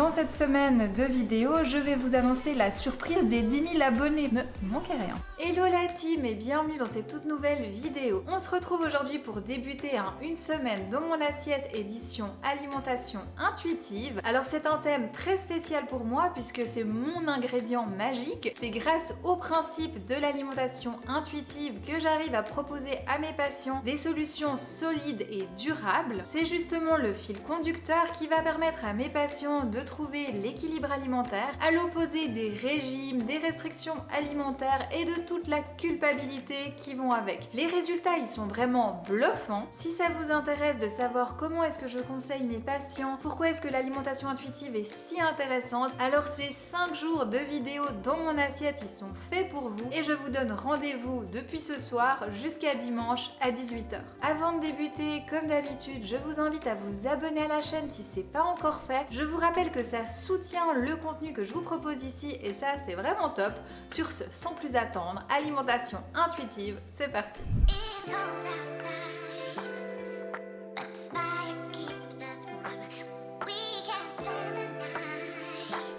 Dans cette semaine de vidéos, je vais vous annoncer la surprise des 10 000 abonnés. Ne manquez rien. Hello la team et bienvenue dans cette toute nouvelle vidéo. On se retrouve aujourd'hui pour débuter une semaine dans mon assiette édition alimentation intuitive. Alors c'est un thème très spécial pour moi puisque c'est mon ingrédient magique. C'est grâce au principe de l'alimentation intuitive que j'arrive à proposer à mes patients des solutions solides et durables. C'est justement le fil conducteur qui va permettre à mes patients de trouver l'équilibre alimentaire à l'opposé des régimes, des restrictions alimentaires et de toute la culpabilité qui vont avec. Les résultats, ils sont vraiment bluffants. Si ça vous intéresse de savoir comment est-ce que je conseille mes patients, pourquoi est-ce que l'alimentation intuitive est si intéressante, alors ces 5 jours de vidéos dans mon assiette, ils sont faits pour vous et je vous donne rendez-vous depuis ce soir jusqu'à dimanche à 18h. Avant de débuter, comme d'habitude, je vous invite à vous abonner à la chaîne si c'est pas encore fait. Je vous rappelle que ça soutient le contenu que je vous propose ici et ça c'est vraiment top. Sur ce, sans plus attendre, alimentation intuitive, c'est parti.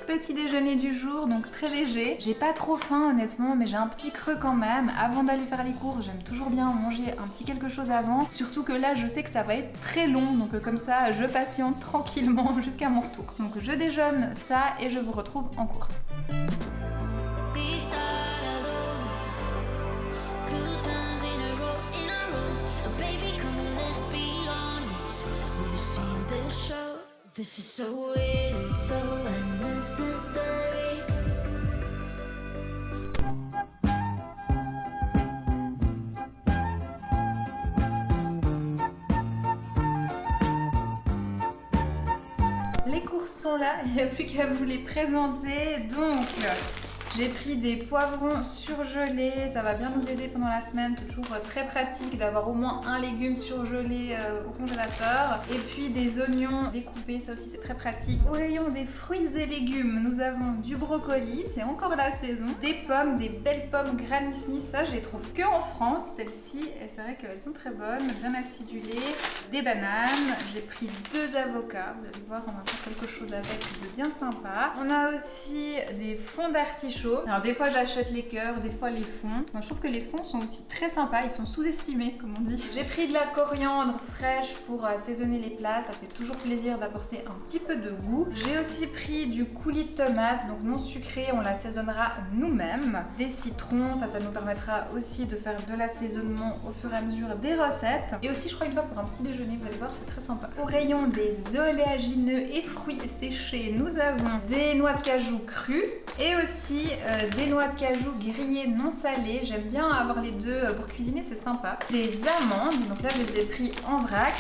Petit déjeuner du jour, donc très léger. J'ai pas trop faim honnêtement, mais j'ai un petit creux quand même. Avant d'aller faire les courses, j'aime toujours bien manger un petit quelque chose avant. Surtout que là, je sais que ça va être très long, donc comme ça, je patiente tranquillement jusqu'à mon retour. Donc je déjeune ça et je vous retrouve en course. This is so weird, it's so unnecessary. Les courses sont là, il n'y a plus qu'à vous les présenter. Donc, j'ai pris des poivrons surgelés, ça va bien nous aider pendant la semaine, c'est toujours très pratique d'avoir au moins un légume surgelé au congélateur. Et puis des oignons découpés, ça aussi c'est très pratique. Au rayon des fruits et légumes, nous avons du brocoli, c'est encore la saison, des pommes, des belles pommes Granny Smith, ça je les trouve que en France, celles-ci, et c'est vrai qu'elles sont très bonnes, bien acidulées, des bananes, j'ai pris 2 avocats, vous allez voir on va faire quelque chose avec de bien sympa. On a aussi des fonds d'artichaut. Alors des fois j'achète les cœurs, des fois les fonds. Moi je trouve que les fonds sont aussi très sympas, ils sont sous-estimés comme on dit. J'ai pris de la coriandre fraîche pour assaisonner les plats, ça fait toujours plaisir d'apporter un petit peu de goût. J'ai aussi pris du coulis de tomate, donc non sucré, on l'assaisonnera nous-mêmes. Des citrons, ça nous permettra aussi de faire de l'assaisonnement au fur et à mesure des recettes. Et aussi je crois une fois pour un petit déjeuner, vous allez voir c'est très sympa. Au rayon des oléagineux et fruits séchés, nous avons des noix de cajou crues et aussi des noix de cajou grillées non salées. J'aime bien avoir les deux pour cuisiner, c'est sympa. Des amandes, donc là je les ai pris en vrac.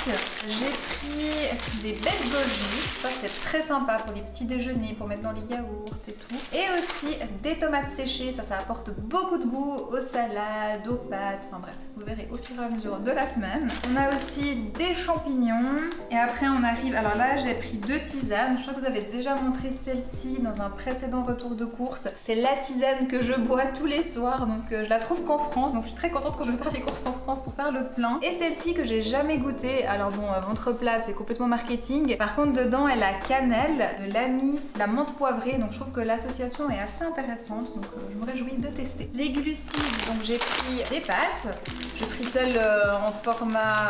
J'ai pris des baies de goji, ça c'est très sympa pour les petits déjeuners, pour mettre dans les yaourts et tout. Et aussi des tomates séchées, ça apporte beaucoup de goût aux salades, aux pâtes, enfin bref, vous verrez au fur et à mesure de la semaine. On a aussi des champignons et après on arrive, alors là j'ai pris 2 tisanes, je crois que vous avez déjà montré celle-ci dans un précédent retour de course. C'est la tisane que je bois tous les soirs, donc je la trouve qu'en France, donc je suis très contente quand je vais faire les courses en France pour faire le plein. Et celle-ci que j'ai jamais goûtée, alors bon, ventre plat c'est complètement marketing, par contre dedans elle a cannelle, de l'anis, la menthe poivrée, donc je trouve que l'association est assez intéressante, donc je me réjouis de tester. Les glucides, donc j'ai pris des pâtes, j'ai pris celle en format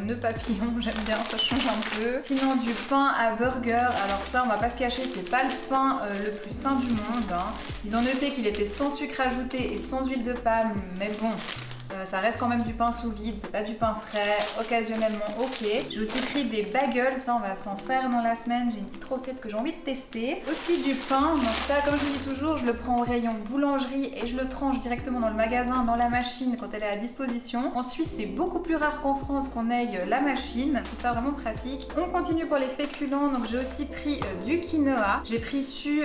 nœud papillon, j'aime bien, ça change un peu. Sinon du pain à burger, alors ça on va pas se cacher, c'est pas le pain le plus sain du monde, hein. Ils ont noté qu'il était sans sucre ajouté et sans huile de palme, mais bon, ça reste quand même du pain sous vide, c'est pas du pain frais, occasionnellement ok. J'ai aussi pris des bagels, ça on va s'en faire dans la semaine, j'ai une petite recette que j'ai envie de tester. Aussi du pain, donc ça comme je vous dis toujours, je le prends au rayon boulangerie et je le tranche directement dans le magasin, dans la machine quand elle est à disposition. En Suisse c'est beaucoup plus rare qu'en France qu'on ait la machine, je trouve ça vraiment pratique. On continue pour les féculents, donc j'ai aussi pris du quinoa. J'ai pris issu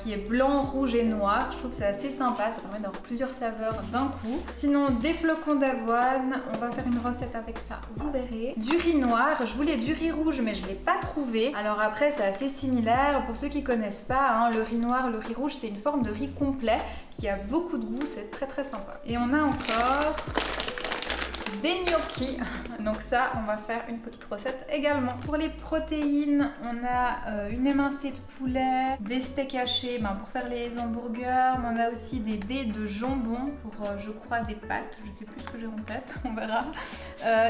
qui est blanc, rouge et noir, je trouve que c'est assez sympa, ça permet d'avoir plusieurs saveurs d'un coup. Sinon des flocons d'avoine, on va faire une recette avec ça, vous verrez. Du riz noir, je voulais du riz rouge mais je l'ai pas trouvé. Alors après c'est assez similaire, pour ceux qui connaissent pas, hein, le riz noir, le riz rouge c'est une forme de riz complet qui a beaucoup de goût, c'est très très sympa. Et on a encore des gnocchis. Donc ça, on va faire une petite recette également. Pour les protéines, on a une émincée de poulet, des steaks hachés pour faire les hamburgers, mais on a aussi des dés de jambon pour, je crois, des pâtes. Je sais plus ce que j'ai en tête, on verra.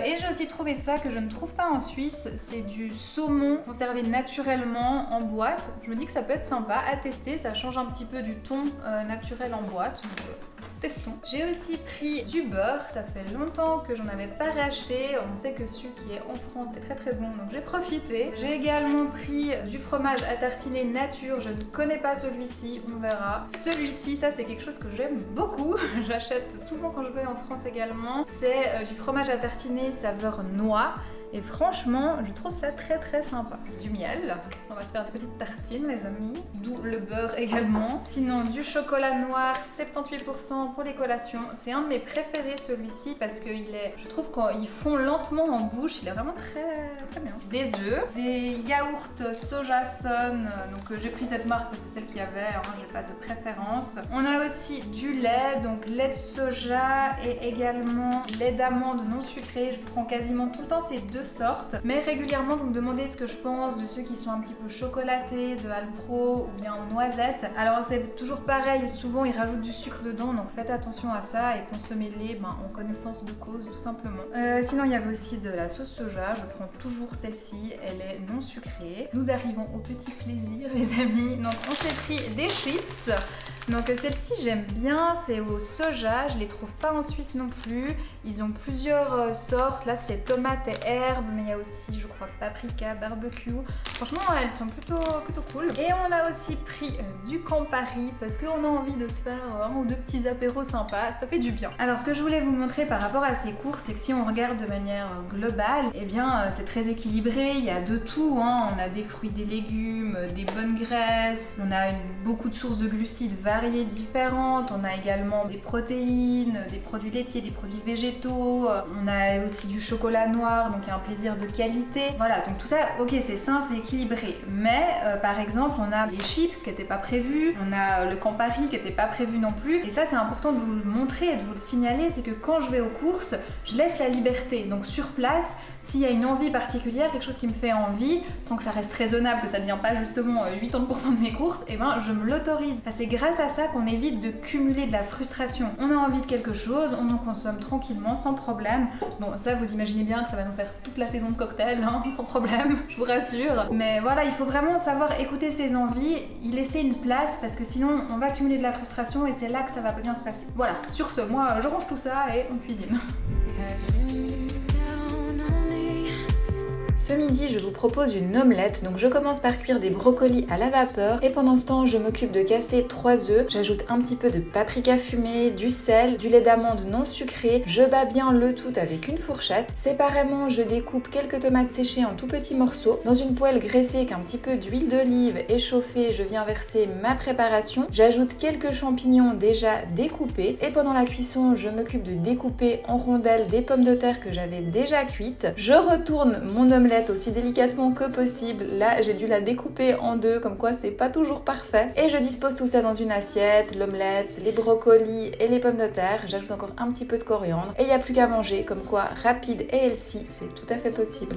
Et j'ai aussi trouvé ça que je ne trouve pas en Suisse. C'est du saumon conservé naturellement en boîte. Je me dis que ça peut être sympa à tester. Ça change un petit peu du thon naturel en boîte. Donc, testons. J'ai aussi pris du beurre, ça fait longtemps que j'en avais pas racheté. On sait que celui qui est en France est très très bon, donc j'ai profité. J'ai également pris du fromage à tartiner nature, je ne connais pas celui-ci, on verra. Celui-ci, ça c'est quelque chose que j'aime beaucoup, j'achète souvent quand je vais en France également. C'est du fromage à tartiner saveur noix. Et franchement, je trouve ça très très sympa. Du miel, on va se faire des petites tartines les amis, d'où le beurre également. Sinon du chocolat noir, 78% pour les collations. C'est un de mes préférés celui-ci parce que je trouve qu'il fond lentement en bouche, il est vraiment très très bien. Des œufs, des yaourts soja son, donc j'ai pris cette marque parce que c'est celle qu'il y avait, j'ai pas de préférence. On a aussi du lait, donc lait de soja et également lait d'amande non sucré. Je prends quasiment tout le temps ces deux sortes, mais régulièrement vous me demandez ce que je pense de ceux qui sont un petit peu chocolatés, de Alpro ou bien aux noisettes. Alors c'est toujours pareil, souvent ils rajoutent du sucre dedans, donc faites attention à ça et consommez-les en connaissance de cause tout simplement. Sinon il y avait aussi de la sauce soja, je prends toujours celle-ci, elle est non sucrée. Nous arrivons au petit plaisir les amis, donc on s'est pris des chips. Donc celle-ci j'aime bien, c'est au soja, je les trouve pas en Suisse non plus. Ils ont plusieurs sortes, là c'est tomate et herbe, mais il y a aussi je crois paprika, barbecue. Franchement elles sont plutôt cool. Et on a aussi pris du Campari parce qu'on a envie de se faire un ou deux petits apéros sympas, ça fait du bien. Alors ce que je voulais vous montrer par rapport à ces courses, c'est que si on regarde de manière globale, eh bien c'est très équilibré, il y a de tout, on a des fruits, des légumes, des bonnes graisses, on a beaucoup de sources de glucides variées, différentes, on a également des protéines, des produits laitiers, des produits végétaux, on a aussi du chocolat noir, donc il y a un plaisir de qualité. Voilà, donc tout ça, ok, c'est sain, c'est équilibré. Mais par exemple, on a les chips qui n'étaient pas prévus, on a le Campari qui n'était pas prévu non plus. Et ça, c'est important de vous le montrer et de vous le signaler, c'est que quand je vais aux courses, je laisse la liberté. Donc sur place, s'il y a une envie particulière, quelque chose qui me fait envie, tant que ça reste raisonnable, que ça ne devient pas justement 80% de mes courses, et ben je me l'autorise. C'est grâce à ça qu'on évite de cumuler de la frustration. On a envie de quelque chose, on en consomme tranquillement, sans problème. Bon, ça vous imaginez bien que ça va nous faire toute la saison de cocktails, sans problème, je vous rassure. Mais voilà, il faut vraiment savoir écouter ses envies, y laisser une place, parce que sinon on va cumuler de la frustration et c'est là que ça va bien se passer. Voilà, sur ce, moi je range tout ça et on cuisine. Ce midi, je vous propose une omelette, donc je commence par cuire des brocolis à la vapeur et pendant ce temps, je m'occupe de casser 3 œufs. J'ajoute un petit peu de paprika fumé, du sel, du lait d'amande non sucré. Je bats bien le tout avec une fourchette. Séparément, je découpe quelques tomates séchées en tout petits morceaux. Dans une poêle graissée avec un petit peu d'huile d'olive échauffée, je viens verser ma préparation. J'ajoute quelques champignons déjà découpés et pendant la cuisson, je m'occupe de découper en rondelles des pommes de terre que j'avais déjà cuites. Je retourne mon omelette aussi délicatement que possible. Là, j'ai dû la découper en deux, comme quoi c'est pas toujours parfait. Et je dispose tout ça dans une assiette, l'omelette, les brocolis et les pommes de terre. J'ajoute encore un petit peu de coriandre. Et il n'y a plus qu'à manger, comme quoi rapide et healthy, c'est tout à fait possible.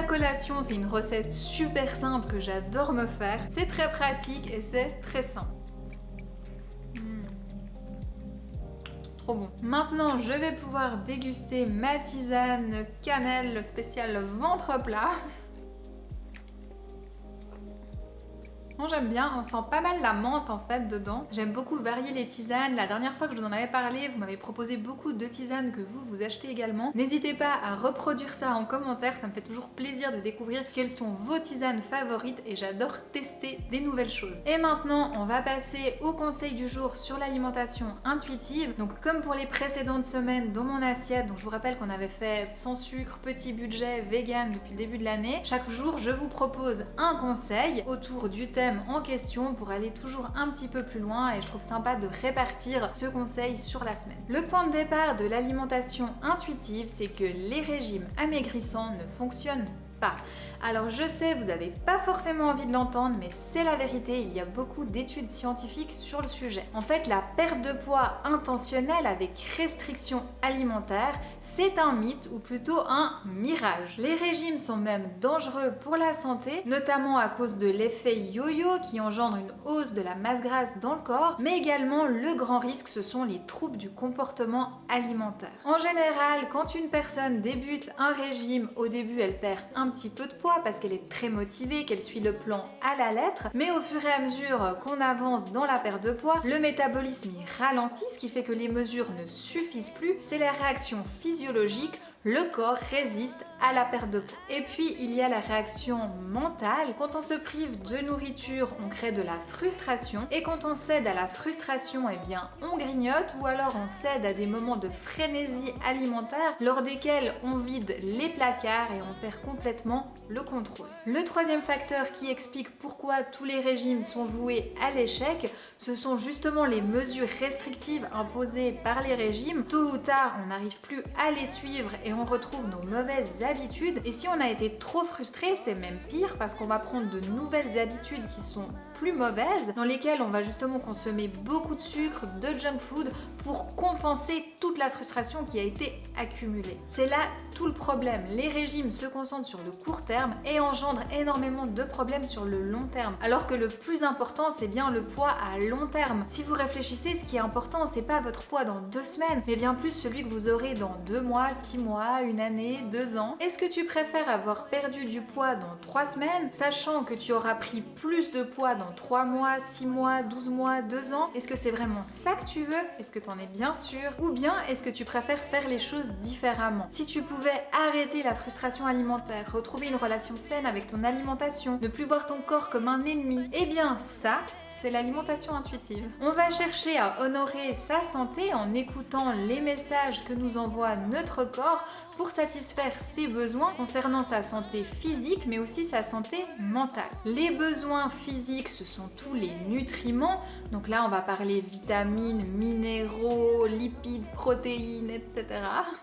Collation, c'est une recette super simple que j'adore me faire. C'est très pratique et c'est très sain. Trop bon. Maintenant, je vais pouvoir déguster ma tisane cannelle spéciale ventre plat. J'aime bien, on sent pas mal la menthe en fait dedans. J'aime beaucoup varier les tisanes. La dernière fois que je vous en avais parlé, vous m'avez proposé beaucoup de tisanes que vous achetez également. N'hésitez pas à reproduire ça en commentaire, ça me fait toujours plaisir de découvrir quelles sont vos tisanes favorites et j'adore tester des nouvelles choses. Et maintenant, on va passer au conseil du jour sur l'alimentation intuitive. Donc comme pour les précédentes semaines dans mon assiette, donc je vous rappelle qu'on avait fait sans sucre, petit budget, vegan depuis le début de l'année. Chaque jour, je vous propose un conseil autour du thème thème en question pour aller toujours un petit peu plus loin et je trouve sympa de répartir ce conseil sur la semaine. Le point de départ de l'alimentation intuitive, c'est que les régimes amaigrissants ne fonctionnent pas. Alors je sais, vous n'avez pas forcément envie de l'entendre, mais c'est la vérité, il y a beaucoup d'études scientifiques sur le sujet. En fait, la perte de poids intentionnelle avec restriction alimentaire, c'est un mythe ou plutôt un mirage. Les régimes sont même dangereux pour la santé, notamment à cause de l'effet yo-yo qui engendre une hausse de la masse grasse dans le corps, mais également le grand risque, ce sont les troubles du comportement alimentaire. En général, quand une personne débute un régime, au début elle perd un petit peu de poids parce qu'elle est très motivée, qu'elle suit le plan à la lettre, mais au fur et à mesure qu'on avance dans la perte de poids, le métabolisme y ralentit, ce qui fait que les mesures ne suffisent plus, c'est la réaction physiologique, le corps résiste à la perte de poids. Et puis il y a la réaction mentale. Quand on se prive de nourriture, on crée de la frustration. Et quand on cède à la frustration, eh bien on grignote ou alors on cède à des moments de frénésie alimentaire lors desquels on vide les placards et on perd complètement le contrôle. Le troisième facteur qui explique pourquoi tous les régimes sont voués à l'échec, ce sont justement les mesures restrictives imposées par les régimes. Tôt ou tard, on n'arrive plus à les suivre et on retrouve nos mauvaises habitudes. Et si on a été trop frustré, c'est même pire parce qu'on va prendre de nouvelles habitudes qui sont plus mauvaises, dans lesquelles on va justement consommer beaucoup de sucre, de junk food pour compenser toute la frustration qui a été accumulée. C'est là tout le problème. Les régimes se concentrent sur le court terme et engendrent énormément de problèmes sur le long terme. Alors que le plus important, c'est bien le poids à long terme. Si vous réfléchissez, ce qui est important, c'est pas votre poids dans 2 semaines, mais bien plus celui que vous aurez dans 2 mois, 6 mois, 1 année, 2 ans. Est-ce que tu préfères avoir perdu du poids dans 3 semaines, sachant que tu auras pris plus de poids dans 3 mois, 6 mois, 12 mois, 2 ans? Est-ce que c'est vraiment ça que tu veux? Est-ce que tu en es bien sûr? Ou bien est-ce que tu préfères faire les choses différemment? Si tu pouvais arrêter la frustration alimentaire, retrouver une relation saine avec ton alimentation, ne plus voir ton corps comme un ennemi, eh bien ça, c'est l'alimentation intuitive. On va chercher à honorer sa santé en écoutant les messages que nous envoie notre corps pour satisfaire ses besoins concernant sa santé physique mais aussi sa santé mentale. Les besoins physiques, ce sont tous les nutriments, donc là on va parler vitamines, minéraux, lipides, protéines, etc.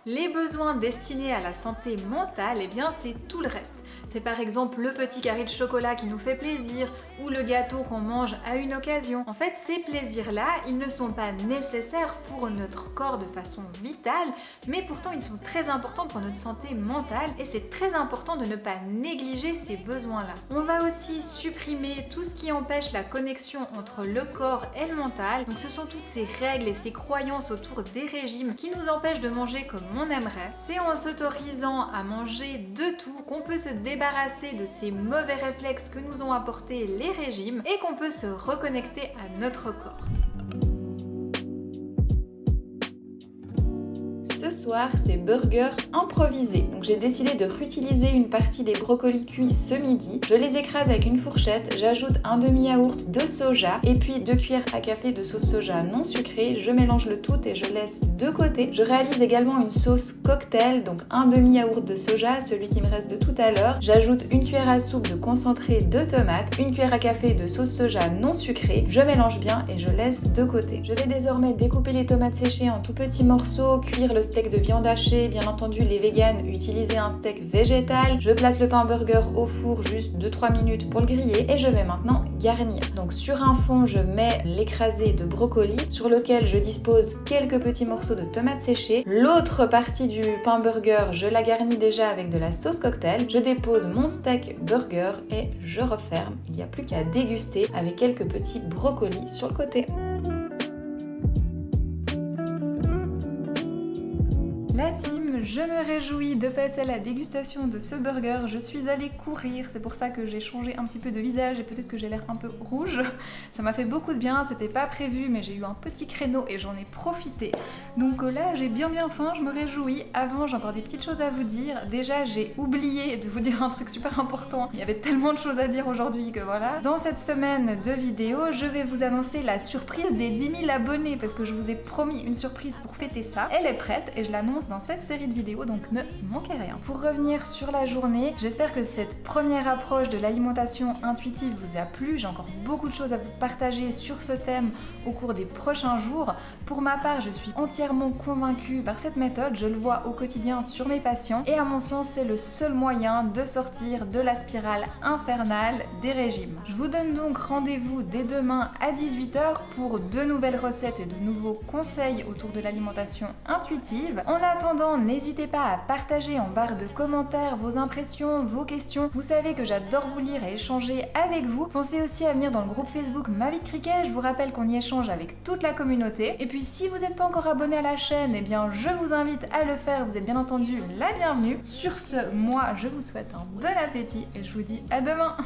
Les besoins destinés à la santé mentale, eh bien c'est tout le reste. C'est par exemple le petit carré de chocolat qui nous fait plaisir ou le gâteau qu'on mange à une occasion. En fait, ces plaisirs-là, ils ne sont pas nécessaires pour notre corps de façon vitale, mais pourtant ils sont très importants pour notre santé mentale et c'est très important de ne pas négliger ces besoins-là. On va aussi supprimer tout ce qui empêche la connexion entre le corps et le mental. Donc ce sont toutes ces règles et ces croyances autour des régimes qui nous empêchent de manger comme on aimerait. C'est en s'autorisant à manger de tout qu'on peut se débarrasser de ces mauvais réflexes que nous ont apportés les régimes et qu'on peut se reconnecter à notre corps. Ce soir, c'est burger improvisé. Donc j'ai décidé de réutiliser une partie des brocolis cuits ce midi. Je les écrase avec une fourchette, j'ajoute un demi-yaourt de soja et puis 2 cuillères à café de sauce soja non sucrée. Je mélange le tout et je laisse de côté. Je réalise également une sauce cocktail, donc un demi-yaourt de soja, celui qui me reste de tout à l'heure. J'ajoute une cuillère à soupe de concentré de tomate, une cuillère à café de sauce soja non sucrée. Je mélange bien et je laisse de côté. Je vais désormais découper les tomates séchées en tout petits morceaux, cuire le steak de viande hachée, bien entendu les véganes utilisez un steak végétal. Je place le pain burger au four juste 2-3 minutes pour le griller et je vais maintenant garnir. Donc sur un fond je mets l'écrasé de brocoli sur lequel je dispose quelques petits morceaux de tomates séchées. L'autre partie du pain burger je la garnis déjà avec de la sauce cocktail. Je dépose mon steak burger et je referme. Il n'y a plus qu'à déguster avec quelques petits brocolis sur le côté. La team, je me réjouis de passer à la dégustation de ce burger. Je suis allée courir, c'est pour ça que j'ai changé un petit peu de visage et peut-être que j'ai l'air un peu rouge. Ça m'a fait beaucoup de bien, c'était pas prévu mais j'ai eu un petit créneau et j'en ai profité. Donc là j'ai bien faim, je me réjouis. Avant j'ai encore des petites choses à vous dire. Déjà j'ai oublié de vous dire un truc super important. Il y avait tellement de choses à dire aujourd'hui que voilà. Dans cette semaine de vidéos, je vais vous annoncer la surprise des 10 000 abonnés parce que je vous ai promis une surprise pour fêter ça. Elle est prête et je l'annonce dans cette série de vidéo, donc ne manquez rien. Pour revenir sur la journée, j'espère que cette première approche de l'alimentation intuitive vous a plu. J'ai encore beaucoup de choses à vous partager sur ce thème au cours des prochains jours. Pour ma part, je suis entièrement convaincue par cette méthode, je le vois au quotidien sur mes patients et à mon sens, c'est le seul moyen de sortir de la spirale infernale des régimes. Je vous donne donc rendez-vous dès demain à 18h pour de nouvelles recettes et de nouveaux conseils autour de l'alimentation intuitive. En attendant, n'hésitez pas à partager en barre de commentaires vos impressions, vos questions. Vous savez que j'adore vous lire et échanger avec vous. Pensez aussi à venir dans le groupe Facebook Ma Vie de Cricket. Je vous rappelle qu'on y échange avec toute la communauté. Et puis si vous n'êtes pas encore abonné à la chaîne, eh bien je vous invite à le faire. Vous êtes bien entendu la bienvenue. Sur ce, moi je vous souhaite un bon appétit et je vous dis à demain.